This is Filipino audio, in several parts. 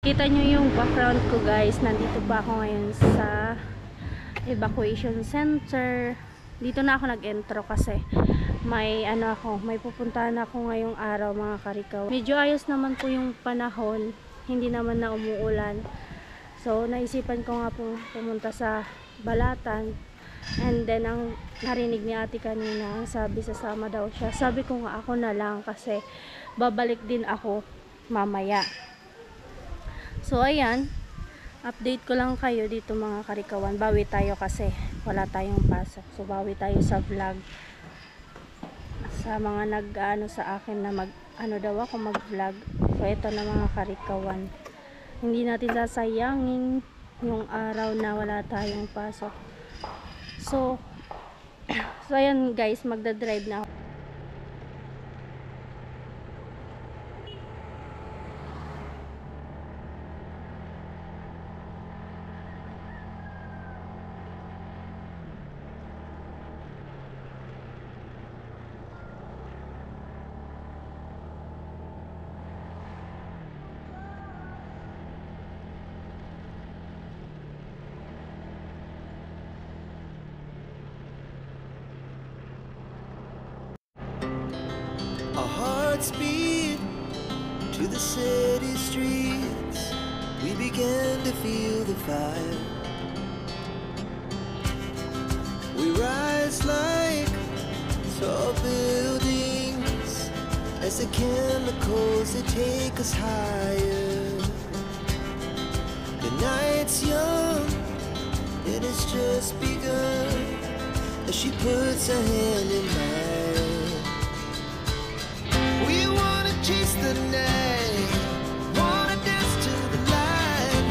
Kita nyo yung background ko guys. Nandito pa ako ngayon sa evacuation center. Dito na ako nag-intro kasi may may pupuntahan ako ngayong araw mga karikaw. Medyo ayos naman po yung panahon. Hindi naman na umuulan. So naisipan ko nga po pumunta sa Balatan. And then ang narinig ni ate kanina, sabi sasama daw siya. Sabi ko nga ako na lang kasi babalik din ako mamaya. So ayan, update ko lang kayo dito mga karikawan. Bawi tayo kasi wala tayong pasok. So bawi tayo sa vlog. Sa mga nag-ano sa akin na daw ako mag-vlog. So ito na mga karikawan. Hindi natin sasayangin yung araw na wala tayong pasok. So ayan guys, magdadrive na ako. Our hearts beat to the city streets. We began to feel the fire. We rise like tall buildings as the chemicals that take us higher. The night's young, it has just begun as she puts her hand in mine. We wanna chase the night, wanna dance to the light,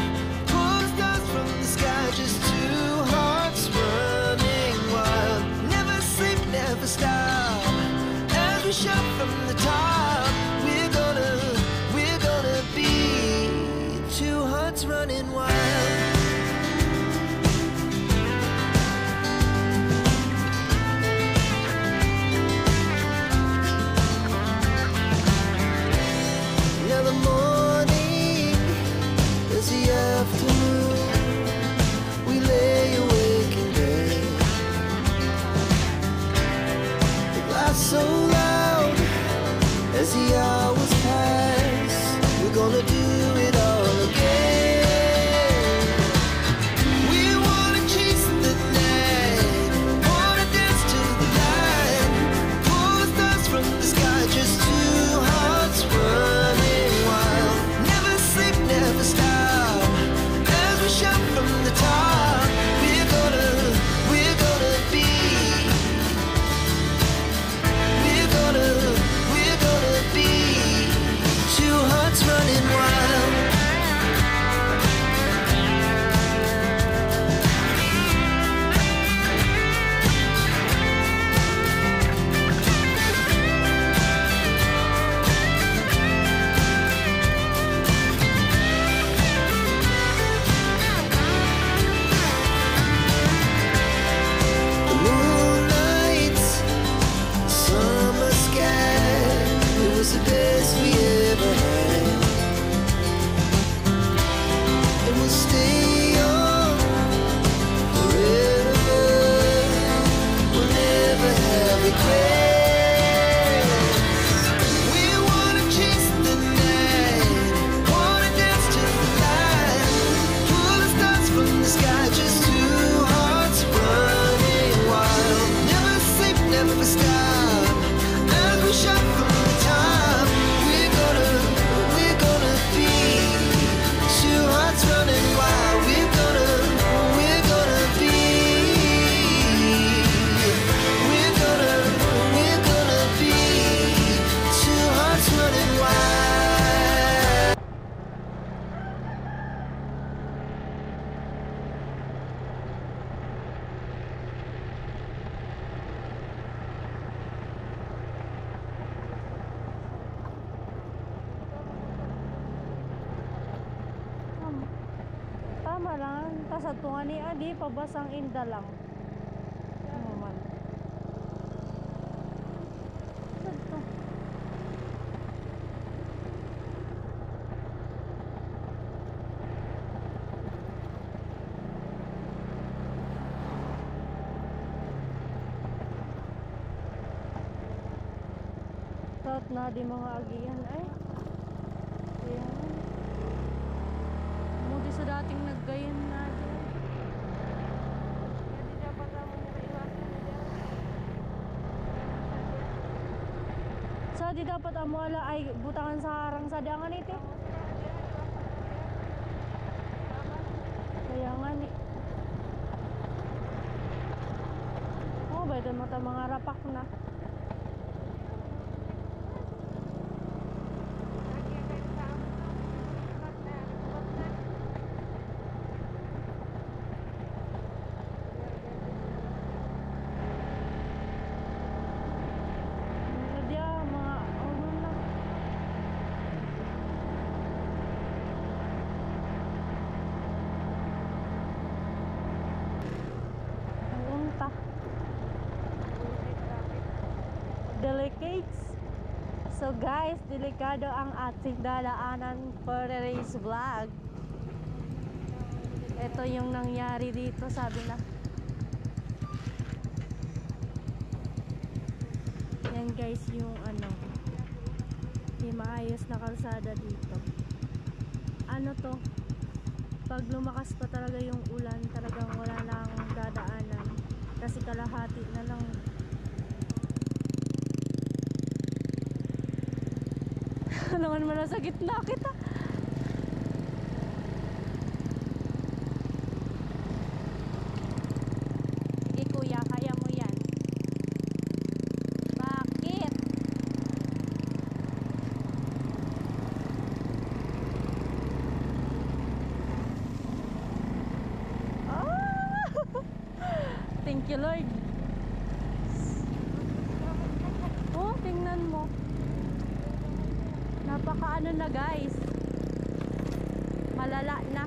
pull the stars from the sky, just two hearts running wild. Never sleep, never stop, as we shout from the top. We're gonna be two hearts running wild. The morning is the afternoon. We lay awake in bed. The laughs so loud as the hours pass. We're gonna do it all again. We wanna chase the night, wanna dance to the light, pull the stars from the sky, just two hearts running. Never stop, as we shout from the top. We're gonna be two hearts running wild. The best we ever had, and we'll stay young forever. We'll never have regrets. We wanna chase the night, wanna dance to the light, pull the stars from the sky, just two hearts running wild. Never sleep, never stop, as we shout from the top. Running wild, we're gonna be two hearts running wild. Tama lang, kasatungan ni Adi, pabasang inda lang. Ano man. Ito. Surat na di mga agihan ay. Ayan. Mudi sa dating naggayon na dyan. Hindi dapat na mong iwasan na dyan. So di dapat amwala ay butangan sa harang sa dangan ito. Kaya nga ni. Oh, bedo mo ta mga rapak na. Delicates. So guys, delikado ang ating dadaanan for today's vlog. Ito yung nangyari dito, sabi na. Yan guys, yung ano, di maayos na kalsada dito. Ano to? Pag lumakas pa talaga yung ulan, talagang wala nang dadaanan. Kasi kalahati na lang. Naman mo na sa gitna kita. Sige kuya, kaya mo yan. Bakit? Ah! Thank you Lord. Oh, tingnan mo. Napakaano na guys, malala na.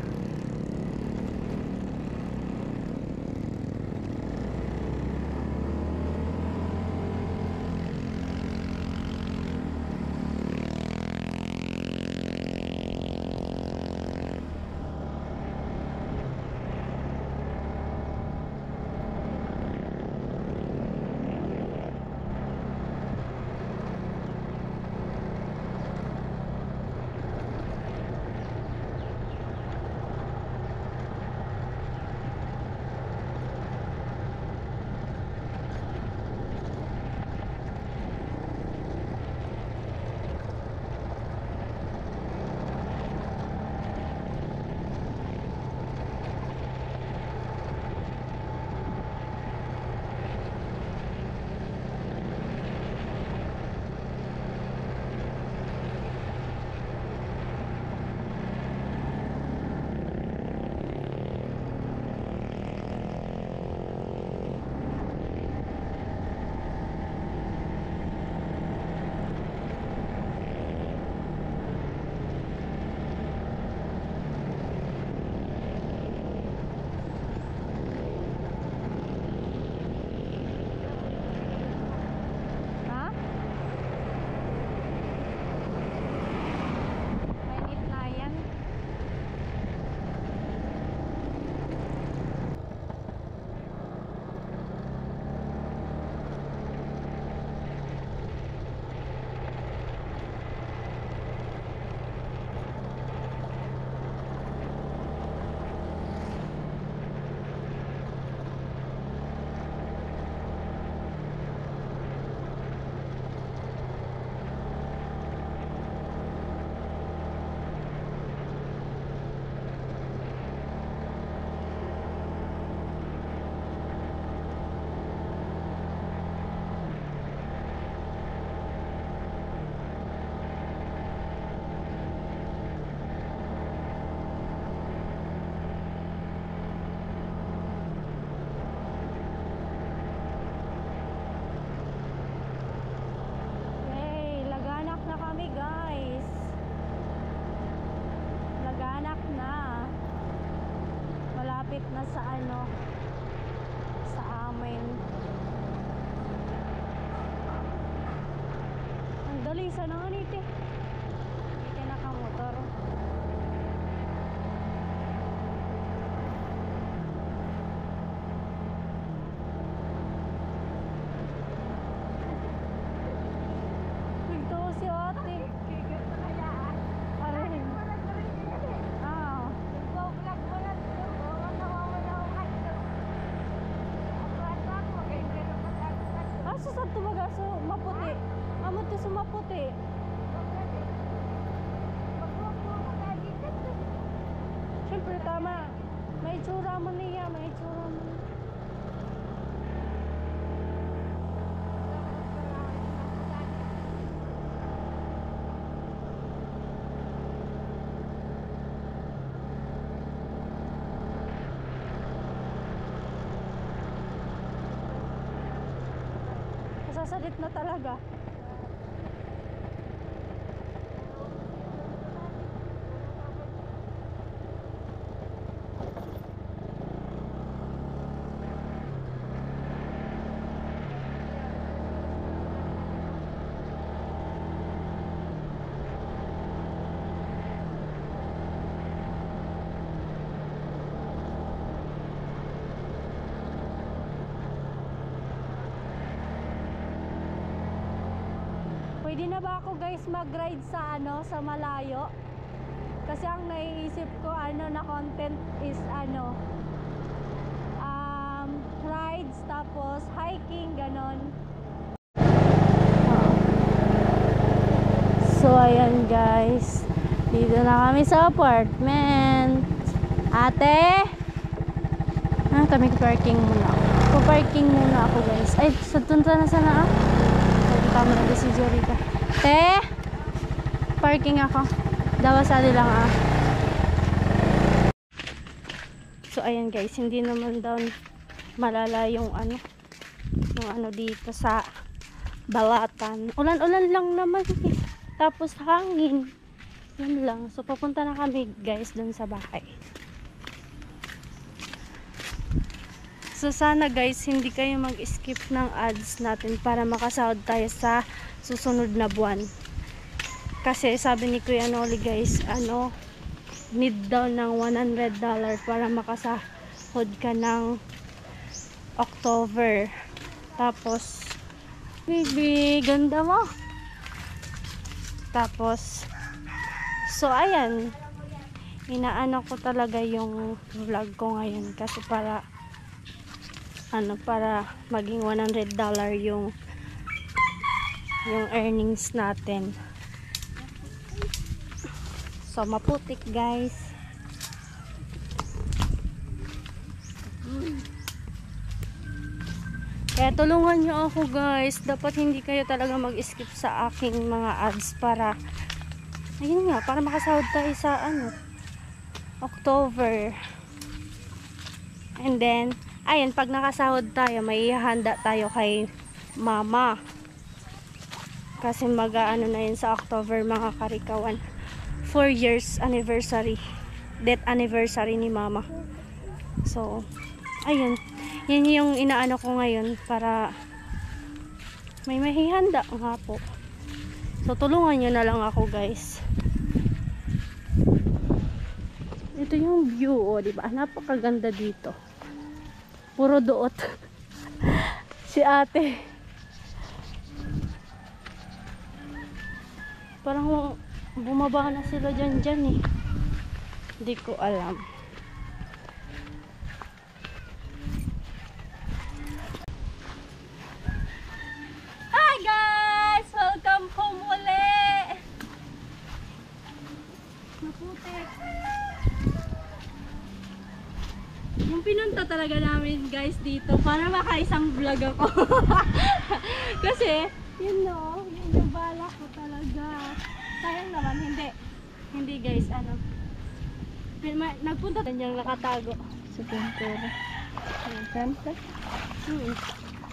na sa ano, sa amin. Ang dali sa nanganit eh. Hindi nakamotor. sa tumaga so maputi. Amo to sa maputi. Siyempre tama. May itsura mo niya, may itsura mo. Nasasalit na talaga. Pwede na ba ako guys mag-ride sa sa malayo? Kasi ang naiisip ko na content is rides tapos hiking ganon. So ayan guys, dito na kami sa apartment. Ate, kami parking muna. Parking muna ako guys. Ay, sa tunta na sana tama na si Jerica. Parking ako. Dawasali lang So ayan guys, hindi naman daw malala yung dito sa Balatan. Ulan-ulan lang naman eh. Tapos hangin. Yun lang. So papunta na kami guys dun sa bahay. So sana guys, hindi kayo mag-skip ng ads natin para makasahod tayo sa susunod na buwan. Kasi sabi ni Kuya Noli guys, need daw ng $100 para makasahod ka ng October. Tapos, baby, ganda mo. Tapos, so ayan, inaano ko talaga yung vlog ko ngayon kasi para maging $100 yung earnings natin. So maputik guys. Kaya tulungan nyo ako guys. Dapat hindi kayo talaga mag-skip sa aking mga ads para ayun nga, para makasahod tayo sa October. And then ayun, pag nakasahod tayo, may ihanda tayo kay mama. Kasi mag-ano na yun sa October mga karikawan. 4 years anniversary. Death anniversary ni mama. So, ayun. Yan yung inaano ko ngayon para may mahihanda nga po. So, tulungan nyo na lang ako guys. Ito yung view, diba? Napakaganda dito. Puro doot. Si ate. Parang bumaba na sila dyan eh. Hindi ko alam. Hi guys! Welcome home ulit! Maputik. Yung pinunta talaga namin guys dito para makaisang vlog ako. Kasi yun yung bala ko talaga. Sayang naman hindi guys nagpunta tayo nakatago sa pintura. Santa?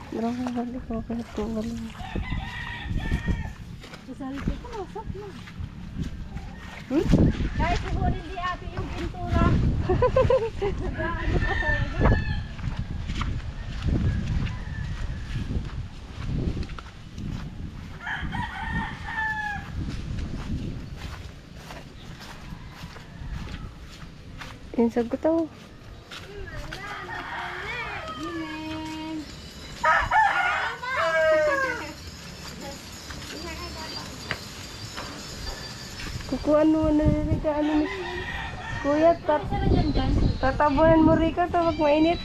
Marang hali ko kaya tuwal. Isali ko masok na. Guys, siguro hindi ate yung pintura. Nag-aano ka talaga. Insag ko tao. Kukuan mo na Rika ni Kuya tatabunan mo Rika to pag mainit.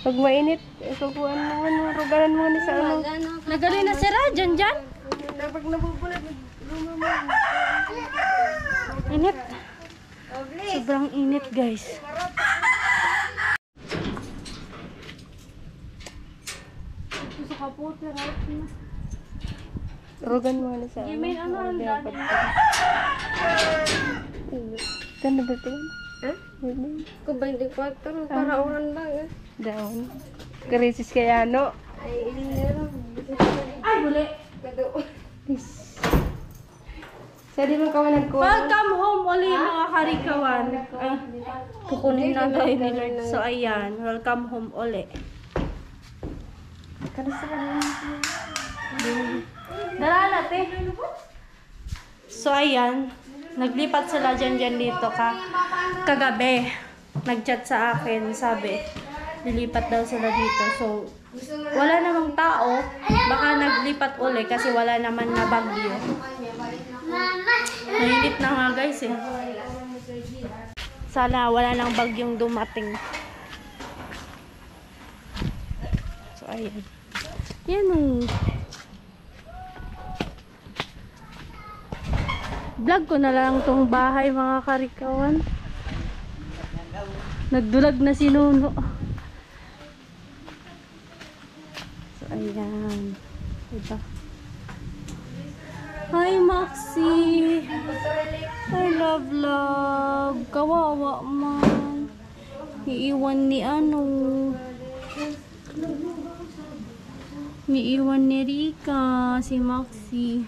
Pag mainit, kukuhan mo, rugaran mo ni sa ano. Nagali na si Rajan dyan. Pag nabubulat, lumamang. Init. Sobrang init, guys. Gusto ka po, Rugan mo ni sa ano. Gimin, ano ang dami? Ganda ba ito? Ha? Kung 24, para oran ba? Down. Krisis kaya no. Ay, ilan na lang. Ay, huli. Sa di man ka nagkuha. Welcome home uli mga karikawan. Ay, kukunin na tayo ni Lord. So, ayan. Welcome home uli. Kanasa ka na. Dala natin. So, ayan. Naglipat sila dyan dito kagabi. Nag-chat sa akin. Sabi, lilipat daw sila dito. So, wala namang tao. Baka naglipat uli kasi wala naman na bagyo. Mainit na nga guys eh. Sana wala nang bagyong dumating. So, ayan. Yan o. Vlog ko na lang tong bahay mga karikawan. Nagdulag na si Nuno. So, ayan. Diba? Hi, Maxi! I love. Kawawa man. Iiwan ni ano. Iiwan ni Rika. Si Maxi.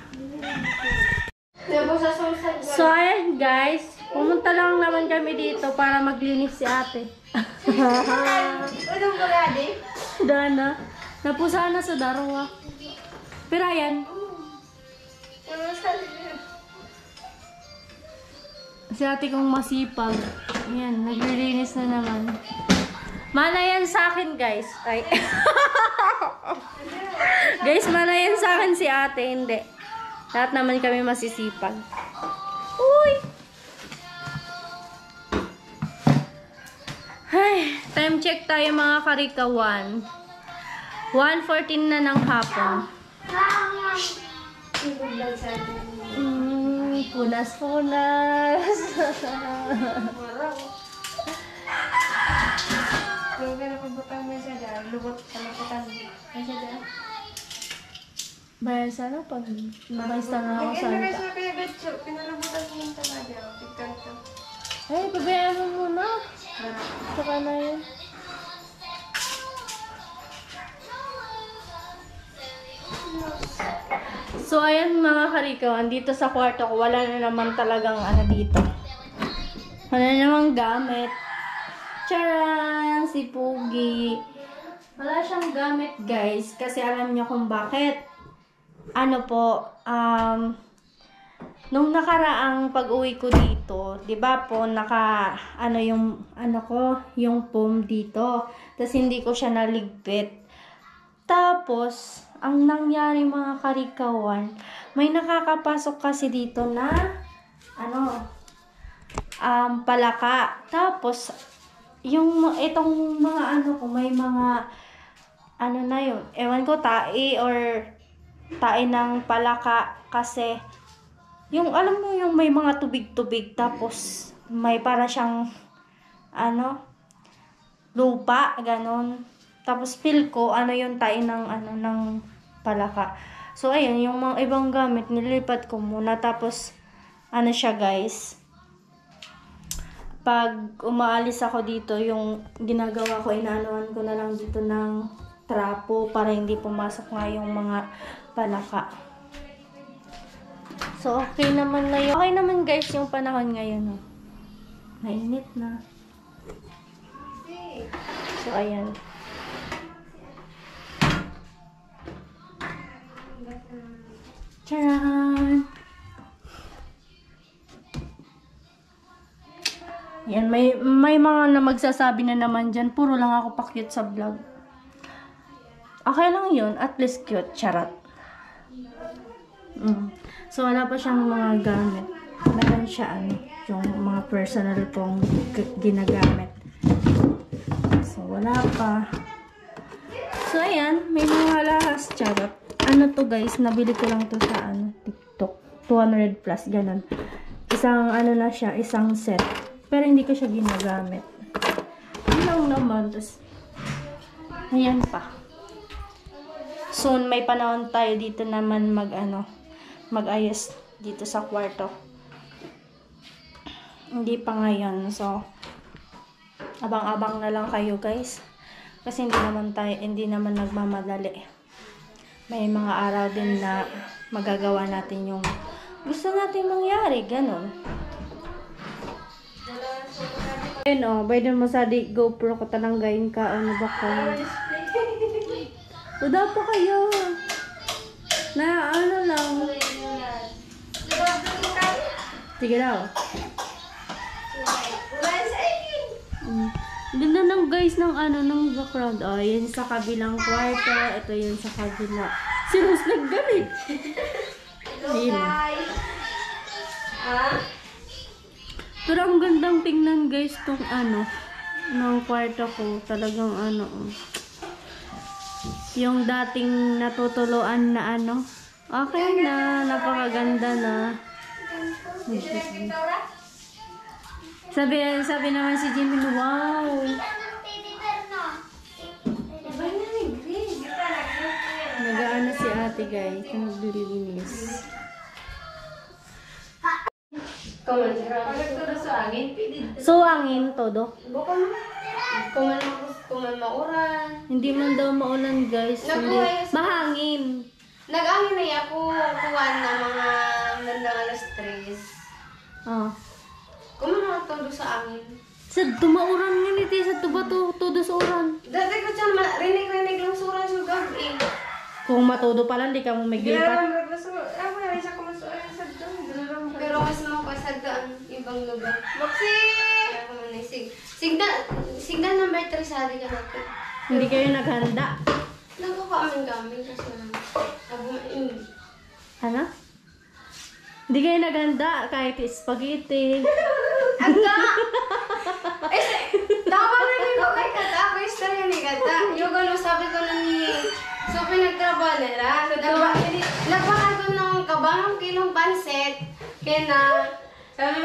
So, ayan guys. Pumunta lang naman kami dito para maglinis si ate. Dana. Napusa na sa darawa. Pero ayan. Si ate kong masipag. Ayan, naglilinis na naman. Mana yan sa akin, guys. Ay. Guys, mana yan sa akin si ate. Hindi. Lahat naman kami masisipag. Uy! Ay, time check tayo mga karikawan. 1:14 na ng hapon. Punas. Kung pinapabutang mo siya dyan, lubot sa laputan. Ay siya dyan. Bayan sana pag nakaista na ako sa Nag-inagay siya kaya gatso, pinalabutan mo yung tala dyan. Tigkan ka. Ay, pabayaan mo muna. Saka na yun. So, ayan mga karikawan, dito sa kwarto ko, wala na naman talagang ano dito. Wala na namang gamit. Charan! Si Pugi. Wala siyang gamit, guys. Kasi alam niyo kung bakit. Ano po, nung nakaraang pag-uwi ko dito, 'di ba po, yung foam dito. Tapos hindi ko siya naligpit. Tapos, ang nangyari mga karikawan, may nakakapasok kasi dito na palaka. Tapos, itong mga may mga na yun. Ewan ko, tae ng palaka kasi yung alam mo yung may mga tubig-tubig tapos may para siyang lupa, ganon. Tapos feel ko yung tae ng palaka. So ayun, yung mga ibang gamit nilipat ko muna tapos siya guys. Pag umaalis ako dito, yung ginagawa ko, inaanuhan ko na lang dito ng trapo para hindi pumasok nga yung mga palaka. So, okay naman na yun. Okay naman guys yung panahon ngayon. Oh. Mainit na. So, ayan. Tcharan! Yan, may mga na magsasabi na naman dyan. Puro lang ako pa-cute sa vlog. Okay lang yun. At least cute. Charot. So, wala pa siyang mga gamit. Meron siya, yung mga personal kong ginagamit. So, wala pa. So, ayan. May mga lahas. Charot. Ano to guys? Nabili ko lang to sa TikTok. 200 plus. Ganon. Isang ano na siya. Isang set. Pero hindi ko siya ginagamit. Yun lang naman. Tapos, ayan pa. Soon, may panahon tayo dito naman mag-ayos dito sa kwarto. Hindi pa ngayon. So, abang-abang na lang kayo guys. Kasi hindi naman nagmamadali. May mga araw din na magagawa natin yung gusto natin mangyari. Ganon. Ayun o, pwede mo sa di GoPro ko talanggayin ka. Ano ba ko? Uda pa kayo. Na ano lang. Sige daw. Ganda ng guys ng ng background. Oh, yan sa kabilang kwarto. Ito yun sa kabila. Si Rose naggalit. Ayun. Pero ang gandang tingnan guys tong ng kwarto ko. Talagang yung dating natutuluan na okay na. Napakaganda na. Sabi naman si Jimmy, wow. Nag-aano si ate guys. Naglilinis. So, angin todo. Kuman mauran. Hindi man daw maulan guys. Hindi. Mahangin. Nag-angin na ako kuwan na mga mandang alas 3. Oh. Kuman todo sa angin. Sa tumauran nga niti sa tuba todo sa oran. Dati ko dyan, rinig-rinig lang suran sa gabi. Kung matodo pa lang, di ka mo maglipat. Pero kasi mo pasadaan ibang lugar. Maxi! Signal number 3 sa atin ka natin. Hindi kayo naghanda. Nagkakaamin-gamin kasi Ano? Hindi kayo naghanda kahit spaghetti. Anda! Dapat na rin ko kay Kata. Ako istorya ni Kata. Yung gano'n sabi ko na ni... So, pinagtrabaho nila. Nagbakal ko ng kabangang kilong pansit. Kaya na... Sabi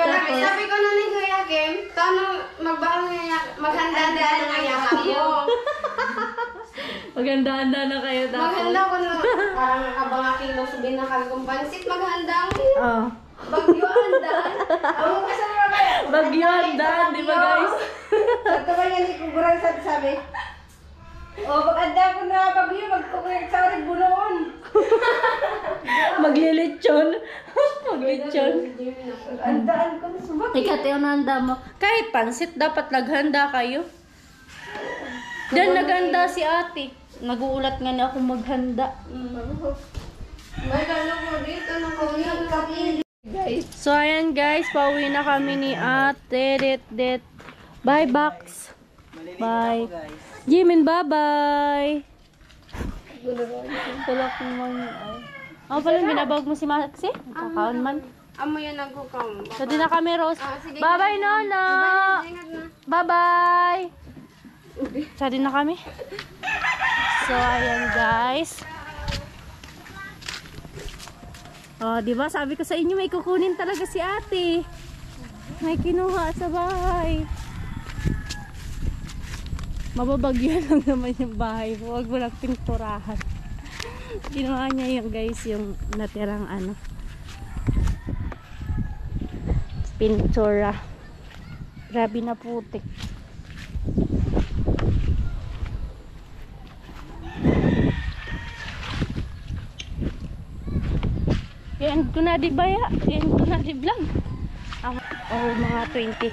ko na ni Kuya Kim, paano maghanda na ng yakap mo. Maghanda-handa na kayo tapos. Maghanda ko na parang kabangang kilong subin na kagong pansit. Maghanda mo. Oh. Bagyo handaan. Ako kasama na kaya. Bagyo handaan, di ba guys? Ito ba yan, ikugurang sabi? O, pag-anda ko na bagyo, magkukulit sa orig bunoon. Maglilitsyon. Maglitsyon. Andaan ko na subak. Ikatayo na handa mo. Kahit pansit, dapat naghanda kayo. Diyan naghanda si ate. Naguulat nga na ako maghanda. May gano'n ko dito ng kaunang Guys. So, ayan guys. Pauwi na kami ni ate. Bye, Box. Bye. Jimin, bye-bye. Tulak naman. Ako pala, binabawag mo si Maxi? Kakaon man. Amo yan nagkukam. So, di na kami, Rose. Sige. Bye-bye, Nono. Ingat na. Bye-bye. So, di na kami. So, ayan guys. Oh, di ba? Sabi ko sa inyo, may kukunin talaga si ate. May kinuha sa bahay. Mababagyan lang naman yung bahay mo. Huwag mo lang pinturahan. Ginawa niya yung guys, yung natirang pintura. Grabe na putik. Yan ko na di baya. Yan ko na di vlog. Or mga 20.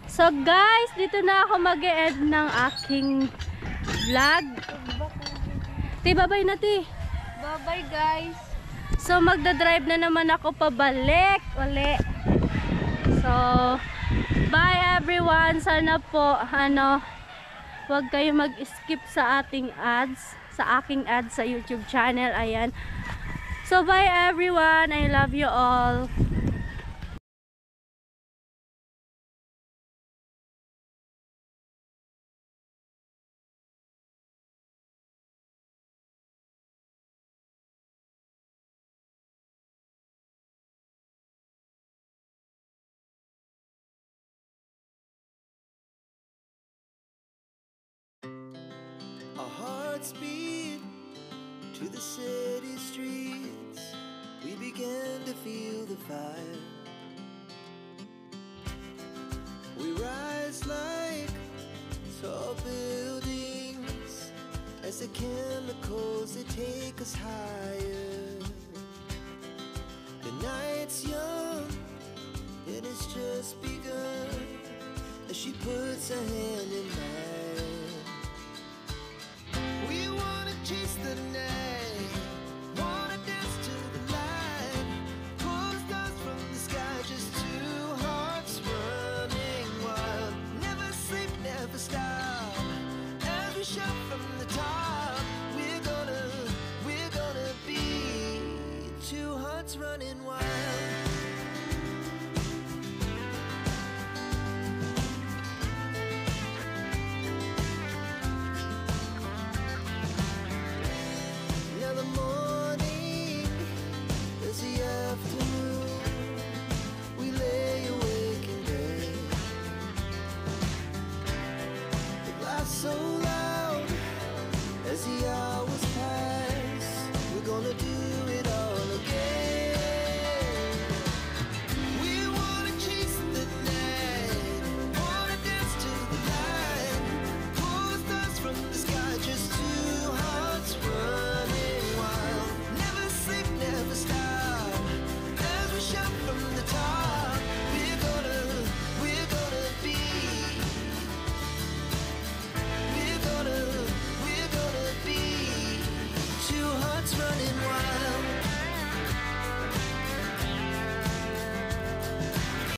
So guys, dito na ako mag-e-end ng aking vlog. Bye-bye na ti. Bye-bye guys. So magdadrive na naman ako pabalik uli. So bye everyone. Sana po wag kayo mag-skip sa ating ads, sa aking ads sa YouTube channel. Ayan. So bye everyone. I love you all. hearts beat to the city streets. We began to feel the fire. We rise like tall buildings as the chemicals they take us higher. The night's young and it's just begun as she puts her hand in mine.